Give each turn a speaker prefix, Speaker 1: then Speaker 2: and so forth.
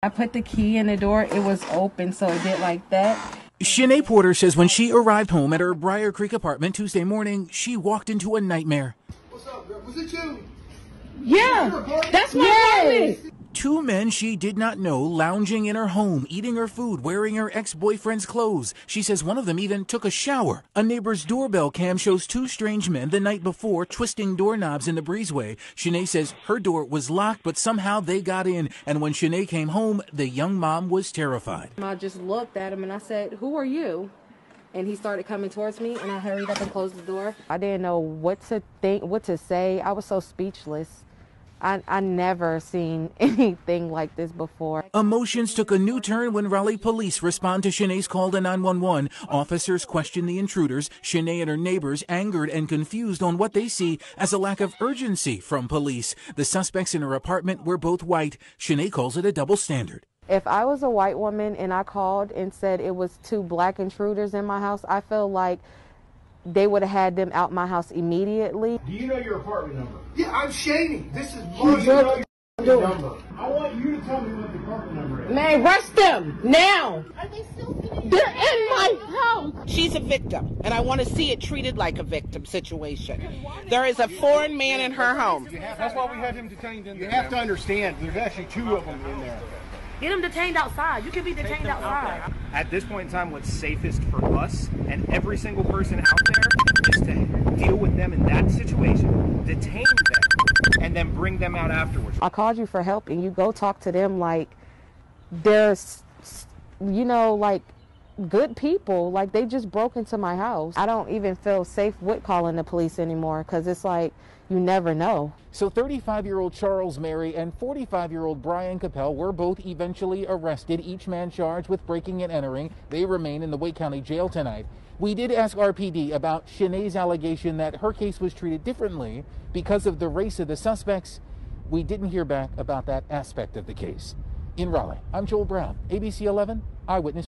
Speaker 1: I put the key in the door. It was open, so it did like that.
Speaker 2: Shanae Porter says when she arrived home at her Briar Creek apartment Tuesday morning, she walked into a nightmare.
Speaker 3: What's up, girl? Was it you?
Speaker 1: Yeah, that's my apartment.
Speaker 2: Two men she did not know lounging in her home, eating her food, wearing her ex-boyfriend's clothes. She says one of them even took a shower. A neighbor's doorbell cam shows two strange men the night before twisting doorknobs in the breezeway. Shanae says her door was locked, but somehow they got in. And when Shanae came home, the young mom was terrified.
Speaker 1: I just looked at him and I said, "Who are you?" And he started coming towards me, and I hurried up and closed the door. I didn't know what to think, what to say. I was so speechless. I never seen anything like this before.
Speaker 2: Emotions took a new turn when Raleigh police respond to Shanae's call to 911. Officers question the intruders. Shanae and her neighbors angered and confused on what they see as a lack of urgency from police. The suspects in her apartment were both white. Shanae calls it a double standard.
Speaker 1: If I was a white woman and I called and said it was two black intruders in my house, I feel like they would have had them out my house immediately.
Speaker 4: Do you know your apartment number?
Speaker 3: Yeah, I'm Shady. This is
Speaker 4: You know
Speaker 3: my
Speaker 4: your number. I want you to tell me what the apartment number is.
Speaker 1: Man, arrest them now.
Speaker 5: Are they still sitting?
Speaker 1: They're in my house.
Speaker 6: She's a victim, and I want to see it treated like a victim situation. There is a foreign man in her home.
Speaker 4: That's why we had him detained in there. You have to understand, there's actually two of them in there.
Speaker 5: Get them detained outside. You can be detained outside.
Speaker 7: At this point in time, what's safest for us and every single person out there is to deal with them in that situation, detain them, and then bring them out afterwards.
Speaker 1: I called you for help, and you go talk to them like they're, you know, like good people. Like they just broke into my house. I don't even feel safe with calling the police anymore because it's like you never know.
Speaker 2: So 35-year-old Charles Mary and 45-year-old Brian Capel were both eventually arrested, each man charged with breaking and entering. They remain in the Wake County Jail tonight. We did ask RPD about Shanae's allegation that her case was treated differently because of the race of the suspects. We didn't hear back about that aspect of the case. In Raleigh, I'm Joel Brown, ABC 11 Eyewitness.